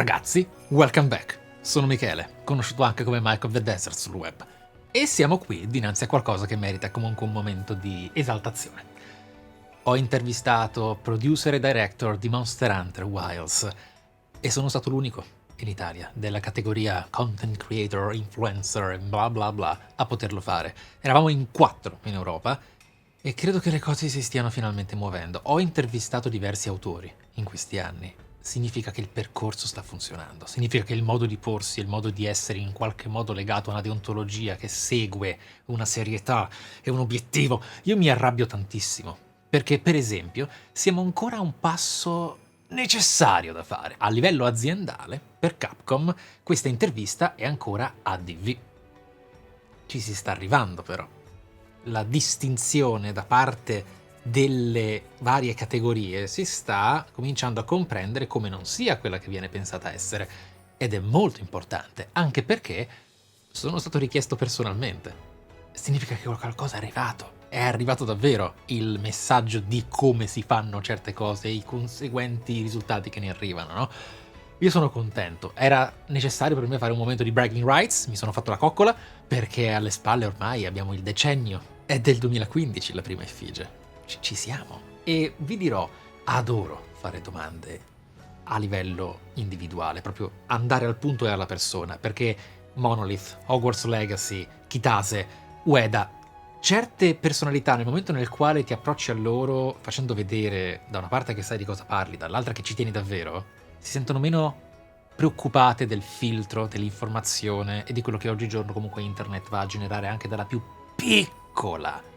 Ragazzi, welcome back. Sono Michele, conosciuto anche come Mike of the Desert sul web. E siamo qui dinanzi a qualcosa che merita comunque un momento di esaltazione. Ho intervistato producer e director di Monster Hunter Wilds e sono stato l'unico in Italia della categoria content creator, influencer e bla bla bla a poterlo fare. Eravamo in 4 in Europa e credo che le cose si stiano finalmente muovendo. Ho intervistato diversi autori in questi anni. Significa che il percorso sta funzionando, significa che il modo di porsi, il modo di essere in qualche modo legato a una deontologia che segue una serietà e un obiettivo. Io mi arrabbio tantissimo, perché per esempio siamo ancora a un passo necessario da fare. A livello aziendale, per Capcom, questa intervista è ancora ADV. Ci si sta arrivando però. La distinzione da parte delle varie categorie si sta cominciando a comprendere come non sia quella che viene pensata essere, ed è molto importante, anche perché sono stato richiesto personalmente. Significa che qualcosa è arrivato davvero il messaggio di come si fanno certe cose e i conseguenti risultati che ne arrivano, no? Io sono contento, era necessario per me fare un momento di bragging rights, mi sono fatto la coccola, perché alle spalle ormai abbiamo il decennio, è del 2015 la prima effigie. Ci siamo. E vi dirò, adoro fare domande a livello individuale, proprio andare al punto e alla persona, perché Monolith, Hogwarts Legacy, Kitase, Ueda, certe personalità nel momento nel quale ti approcci a loro facendo vedere da una parte che sai di cosa parli, dall'altra che ci tieni davvero, si sentono meno preoccupate del filtro, dell'informazione e di quello che oggigiorno comunque internet va a generare anche dalla più piccola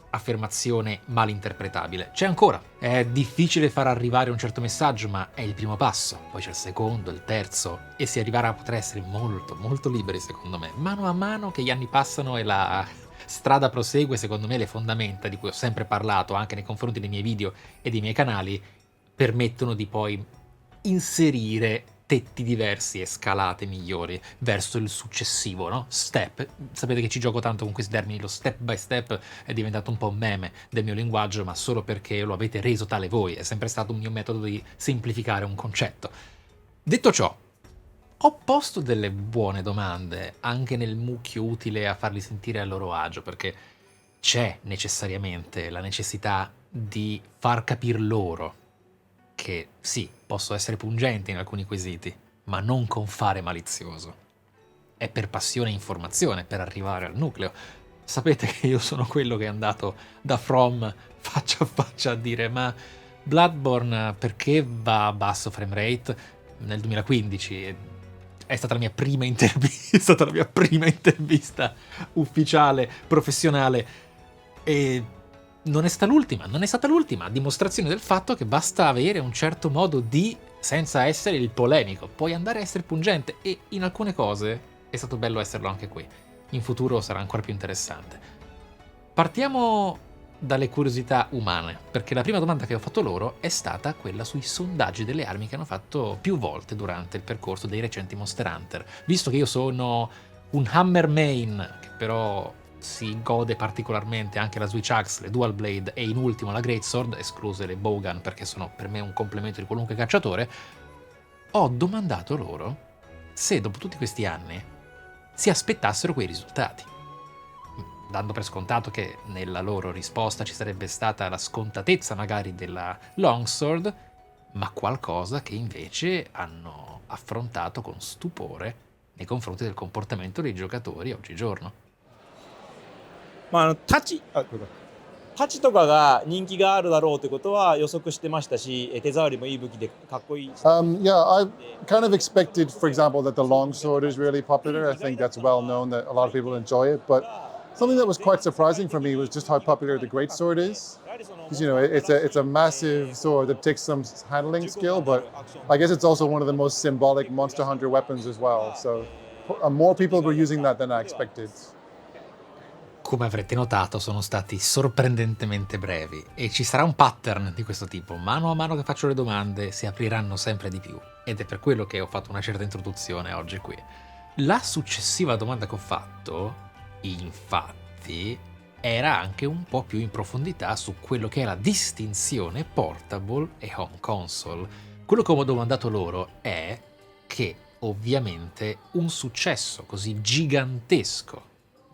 affermazione malinterpretabile. C'è ancora. È difficile far arrivare un certo messaggio, ma è il primo passo. Poi c'è il secondo, il terzo, e si arriverà a poter essere molto, molto liberi, secondo me. Mano a mano che gli anni passano e la strada prosegue, secondo me le fondamenta, di cui ho sempre parlato anche nei confronti dei miei video e dei miei canali, permettono di poi inserire tetti diversi e scalate migliori verso il successivo, no? Step. Sapete che ci gioco tanto con questi termini, lo step by step è diventato un po' un meme del mio linguaggio, ma solo perché lo avete reso tale voi, è sempre stato un mio metodo di semplificare un concetto. Detto ciò, ho posto delle buone domande, anche nel mucchio utile a farli sentire a loro agio, perché c'è necessariamente la necessità di far capire loro che sì, posso essere pungente in alcuni quesiti, ma non con fare malizioso. È per passione e informazione, per arrivare al nucleo. Sapete che io sono quello che è andato da From faccia a faccia a dire ma Bloodborne perché va a basso frame rate? Nel 2015 è stata la mia prima intervista, è stata la mia prima intervista ufficiale, professionale, e non è stata l'ultima, a dimostrazione del fatto che basta avere un certo modo di, senza essere il polemico, puoi andare a essere pungente, e in alcune cose è stato bello esserlo anche qui. In futuro sarà ancora più interessante. Partiamo dalle curiosità umane, perché la prima domanda che ho fatto loro è stata quella sui sondaggi delle armi che hanno fatto più volte durante il percorso dei recenti Monster Hunter. Visto che io sono un Hammer main, che però si gode particolarmente anche la Switch Axe, le Dual Blade e in ultimo la Greatsword, escluse le Bowgun perché sono per me un complemento di qualunque cacciatore, ho domandato loro se dopo tutti questi anni si aspettassero quei risultati, dando per scontato che nella loro risposta ci sarebbe stata la scontatezza magari della Longsword, ma qualcosa che invece hanno affrontato con stupore nei confronti del comportamento dei giocatori oggigiorno. まあ、太刀とかが人気があるだろうということは予測してましたし、手触りもいい武器でかっこいい。Yeah, I kind of expected, for example, that the longsword is really popular. I think that's well known that a lot of people enjoy it. But something that was quite surprising for me was just how popular the greatsword is. Because it's a massive sword that takes some handling skill, but I guess it's also one of the most symbolic Monster Hunter weapons as well. So more people were using that than I expected. Come avrete notato, sono stati sorprendentemente brevi e ci sarà un pattern di questo tipo. Mano a mano che faccio le domande si apriranno sempre di più, ed è per quello che ho fatto una certa introduzione oggi qui. La successiva domanda che ho fatto, infatti, era anche un po' più in profondità su quello che è la distinzione portable e home console. Quello che ho domandato loro è che ovviamente un successo così gigantesco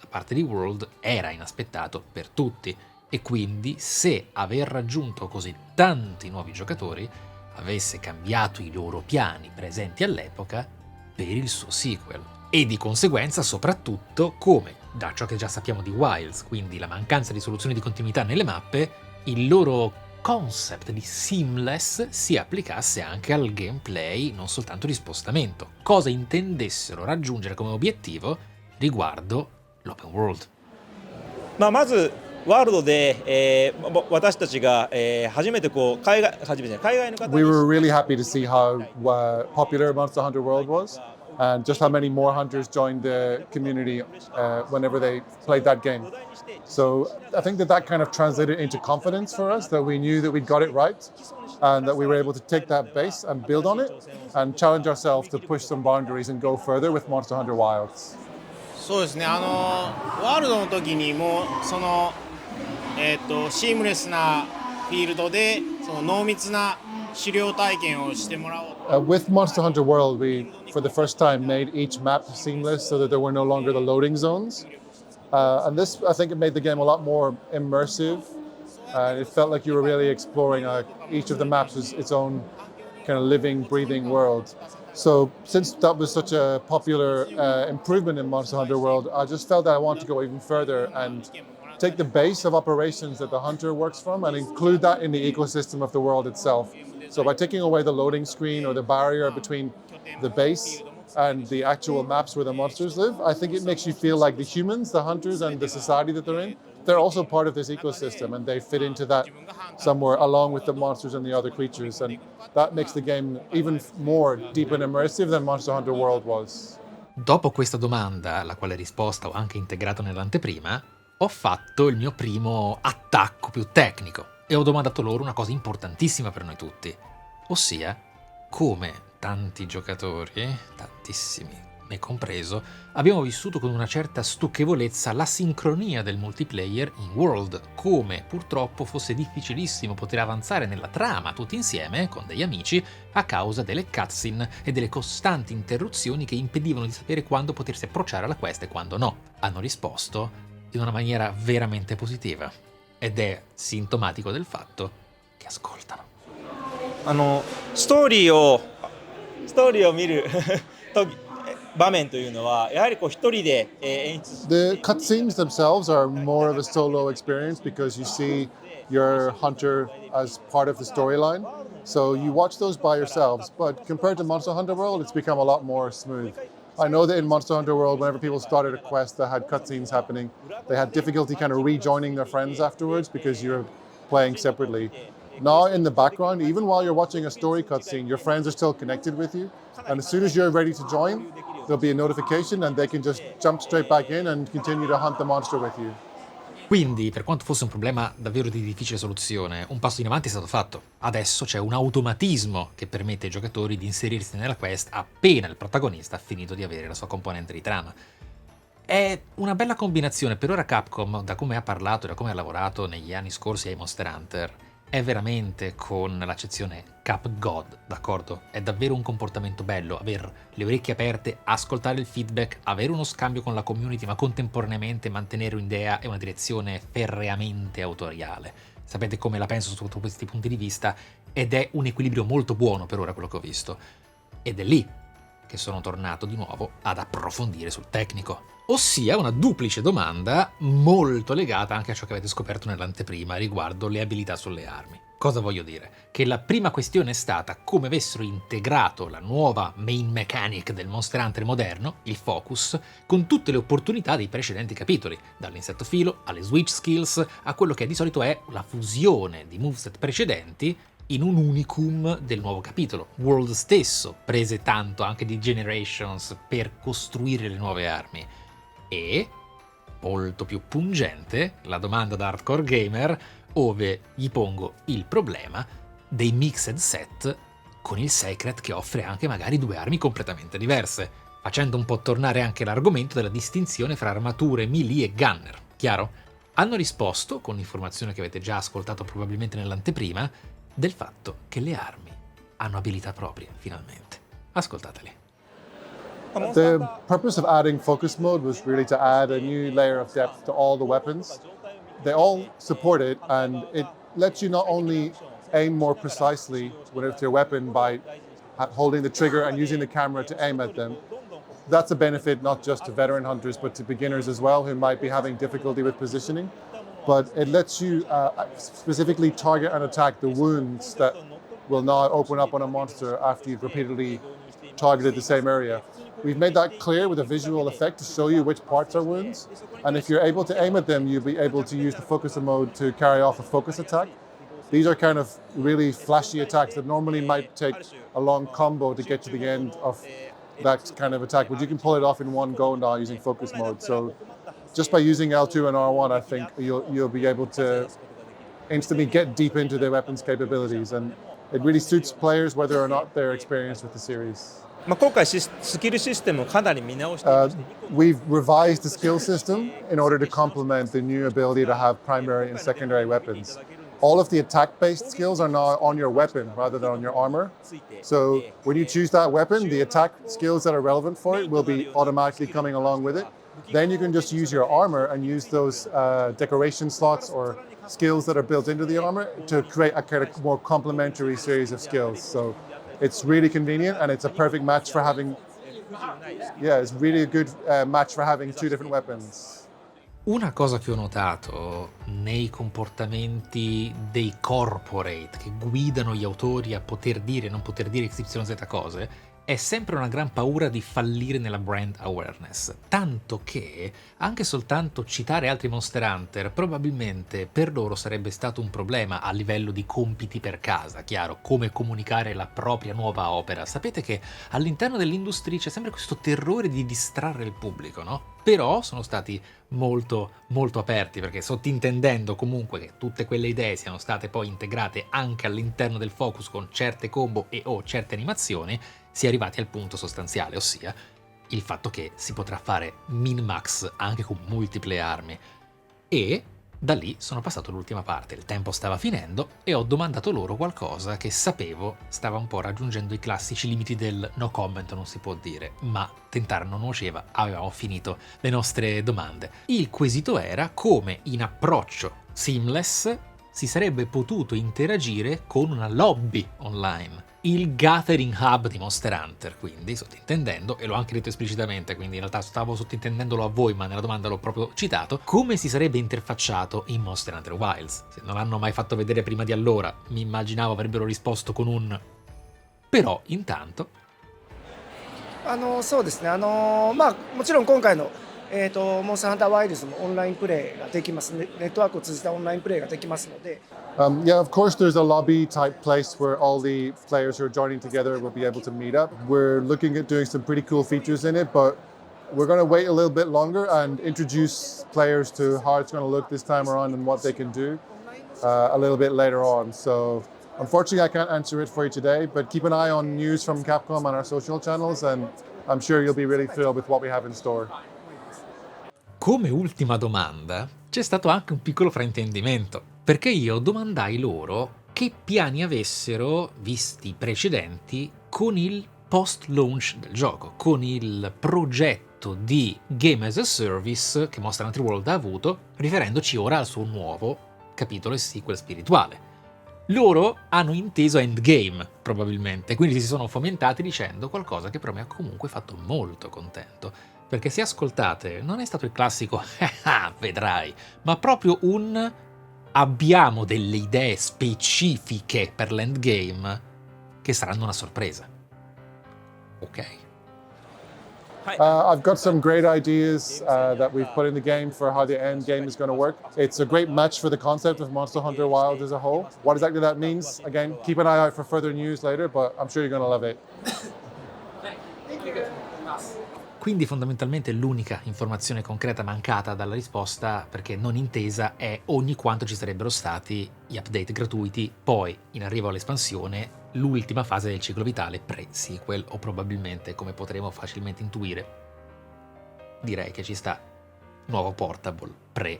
da parte di World era inaspettato per tutti, e quindi se aver raggiunto così tanti nuovi giocatori avesse cambiato i loro piani presenti all'epoca per il suo sequel, e di conseguenza soprattutto come, da ciò che già sappiamo di Wilds, quindi la mancanza di soluzioni di continuità nelle mappe, il loro concept di seamless si applicasse anche al gameplay, non soltanto di spostamento, cosa intendessero raggiungere come obiettivo riguardo l'open world. まずワールドで、私たちが、初めてこう海外の方に We were really happy to see how popular Monster Hunter World was, and just how many more hunters joined the community whenever they played that game. So I think that kind of translated into confidence for us, that we knew that we'd got it right, and that we were able to take that base and build on it, and challenge ourselves to push some boundaries and go further with Monster Hunter Wilds. そうですね、ワールドの時にもその、シームレスなフィールドでその濃密な狩猟体験をしてもらおう。With Monster Hunter World, we, for the first time, made each map seamless so that there were no longer the loading zones. And this, I think, it made the game a lot more immersive. It felt like you were really exploring each of the maps as its own kind of living, breathing world. So since that was such a popular improvement in Monster Hunter World, I just felt that I wanted to go even further and take the base of operations that the hunter works from and include that in the ecosystem of the world itself. So by taking away the loading screen or the barrier between the base and the actual maps where the monsters live, I think it makes you feel like the humans, the hunters, and the society that they're in, they're also part of this ecosystem, and they fit into that somewhere along with the monsters and the other creatures, and that makes the game even more deep and immersive than Monster Hunter World was. Dopo questa domanda, alla quale risposta ho anche integrato nell'anteprima, ho fatto il mio primo attacco più tecnico e ho domandato loro una cosa importantissima per noi tutti, ossia come tanti giocatori, tantissimi me compreso, abbiamo vissuto con una certa stucchevolezza la sincronia del multiplayer in World, come purtroppo fosse difficilissimo poter avanzare nella trama tutti insieme con degli amici a causa delle cutscene e delle costanti interruzioni che impedivano di sapere quando potersi approcciare alla quest e quando no. Hanno risposto in una maniera veramente positiva ed è sintomatico del fatto che ascoltano. ストーリーを見る時場面というのはやはりこう一人で演出して The cutscenes themselves are more of a solo experience because you see your hunter as part of the storyline. So you watch those by yourselves, but compared to Monster Hunter World, it's become a lot more smooth. I know that in Monster Hunter World, whenever people started a quest that had cutscenes happening, they had difficulty kind of rejoining their friends afterwards because you're playing separately. Now in the background, even while you're watching a story cutscene, your friends are still connected with you. And as soon as you're ready to join, there'll be a notification and they can just jump straight back in and continue to hunt the monster with you. Quindi, per quanto fosse un problema davvero di difficile soluzione, un passo in avanti è stato fatto. Adesso c'è un automatismo che permette ai giocatori di inserirsi nella quest appena il protagonista ha finito di avere la sua componente di trama. È una bella combinazione. Per ora Capcom, da come ha parlato e da come ha lavorato negli anni scorsi ai Monster Hunter, è veramente con l'accezione Cap God, d'accordo? È davvero un comportamento bello, aver le orecchie aperte, ascoltare il feedback, avere uno scambio con la community, ma contemporaneamente mantenere un'idea e una direzione ferreamente autoriale. Sapete come la penso sotto questi punti di vista, ed è un equilibrio molto buono per ora quello che ho visto. Ed è lì che sono tornato di nuovo ad approfondire sul tecnico. Ossia una duplice domanda molto legata anche a ciò che avete scoperto nell'anteprima riguardo le abilità sulle armi. Cosa voglio dire? Che la prima questione è stata come avessero integrato la nuova main mechanic del Monster Hunter moderno, il focus, con tutte le opportunità dei precedenti capitoli, dall'insetto filo alle switch skills a quello che di solito è la fusione di moveset precedenti in un unicum del nuovo capitolo. World stesso prese tanto anche di Generations per costruire le nuove armi. E, molto più pungente, la domanda da hardcore gamer, ove gli pongo il problema dei mixed set con il Secret che offre anche magari due armi completamente diverse, facendo un po' tornare anche l'argomento della distinzione fra armature melee e gunner, chiaro? Hanno risposto, con informazione che avete già ascoltato probabilmente nell'anteprima, del fatto che le armi hanno abilità proprie, finalmente. Ascoltateli. The purpose of adding focus mode was really to add a new layer of depth to all the weapons. They all support it, and it lets you not only aim more precisely with your weapon by holding the trigger and using the camera to aim at them. That's a benefit not just to veteran hunters, but to beginners as well who might be having difficulty with positioning. But it lets you specifically target and attack the wounds that will now open up on a monster after you've repeatedly targeted the same area. We've made that clear with a visual effect to show you which parts are wounds. And if you're able to aim at them, you'll be able to use the focus mode to carry off a focus attack. These are kind of really flashy attacks that normally might take a long combo to get to the end of that kind of attack, but you can pull it off in one go now using focus mode. So just by using L2 and R1, I think you'll be able to instantly get deep into their weapons capabilities, and it really suits players whether or not they're experienced with the series. 今回スキルシステムをかなり見直していまして、 We've revised the skill system in order to complement the new ability to have primary and secondary weapons. All of the attack-based skills are now on your weapon rather than on your armor. So when you choose that weapon, the attack skills that are relevant for it will be automatically coming along with it. Then you can just use your armor and use those decoration slots or skills that are built into the armor to create a kind of more complementary series of skills. So it's really convenient, and it's a perfect match for having, it's really a good match for having two different weapons. Una cosa che ho notato nei comportamenti dei corporate che guidano gli autori a poter dire e non poter dire XYZ cose è sempre una gran paura di fallire nella brand awareness, tanto che anche soltanto citare altri Monster Hunter probabilmente per loro sarebbe stato un problema a livello di compiti per casa, chiaro, come comunicare la propria nuova opera. Sapete che all'interno dell'industria c'è sempre questo terrore di distrarre il pubblico, no? Però sono stati molto aperti, perché sottintendendo comunque che tutte quelle idee siano state poi integrate anche all'interno del focus con certe combo e o certe animazioni, si è arrivati al punto sostanziale, ossia il fatto che si potrà fare min-max anche con multiple armi. E da lì sono passato all'ultima parte, il tempo stava finendo e ho domandato loro qualcosa che sapevo stava un po' raggiungendo i classici limiti del no comment, non si può dire, ma tentare non nuoceva, avevamo finito le nostre domande. Il quesito era come in approccio seamless si sarebbe potuto interagire con una lobby online. Il Gathering Hub di Monster Hunter, quindi sottintendendo, e l'ho anche detto esplicitamente, quindi in realtà stavo sottintendendolo a voi, ma nella domanda l'ho proprio citato, come si sarebbe interfacciato in Monster Hunter Wilds. Se non l'hanno mai fatto vedere prima di allora, mi immaginavo avrebbero risposto con un però intanto. そうですね、もちろん今回のモンスターハンターワイルズもオンラインプレイができますね。ネットワークを通じたオンラインプレイができますので。Yeah, of course, there's a lobby type place where all the players who are joining together will be able to meet up. We're looking at doing some pretty cool features in it, but we're going to wait a little bit longer and introduce players to how it's going to look this time around and what they can do a little bit later on. So unfortunately, I can't answer it for you today, but keep an eye on news from Capcom on our social channels, and I'm sure you'll be really thrilled with what we have in store. Come ultima domanda, c'è stato anche un piccolo fraintendimento, perché io domandai loro che piani avessero, visti i precedenti, con il post-launch del gioco, con il progetto di Game as a Service che Monster Hunter World ha avuto, riferendoci ora al suo nuovo capitolo e sequel spirituale. Loro hanno inteso Endgame, probabilmente, quindi si sono fomentati dicendo qualcosa che però mi ha comunque fatto molto contento. Perché se ascoltate, non è stato il classico vedrai, ma proprio un abbiamo delle idee specifiche per l'endgame che saranno una sorpresa. Ok. I've got some great ideas that we've put in the game for how the end game is going to work. It's a great match for the concept of Monster Hunter Wilds as a whole. What exactly that means, again, keep an eye out for further news later, but I'm sure you're going to love it. Quindi fondamentalmente l'unica informazione concreta mancata dalla risposta, perché non intesa, è ogni quanto ci sarebbero stati gli update gratuiti, poi in arrivo all'espansione, l'ultima fase del ciclo vitale pre-sequel, o probabilmente, come potremo facilmente intuire, direi che ci sta nuovo portable pre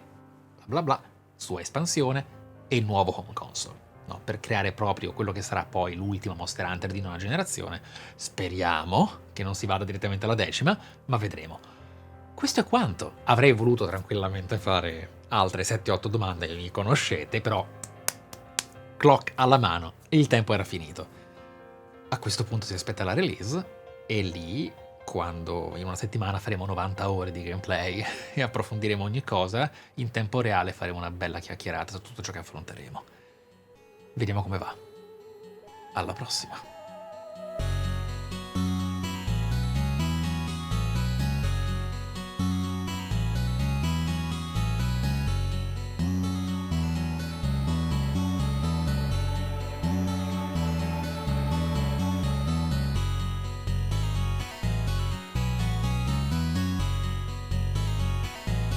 bla bla bla, sua espansione e il nuovo home console. no? Per creare proprio quello che sarà poi l'ultimo Monster Hunter di nuova generazione. Speriamo che non si vada direttamente alla 10ª, ma vedremo. Questo è quanto. Avrei voluto tranquillamente fare altre 7-8 domande che mi conoscete, però clock alla mano e il tempo era finito. A questo punto si aspetta la release e lì, quando in una settimana faremo 90 ore di gameplay e approfondiremo ogni cosa, in tempo reale faremo una bella chiacchierata su tutto ciò che affronteremo. Vediamo come va. Alla prossima.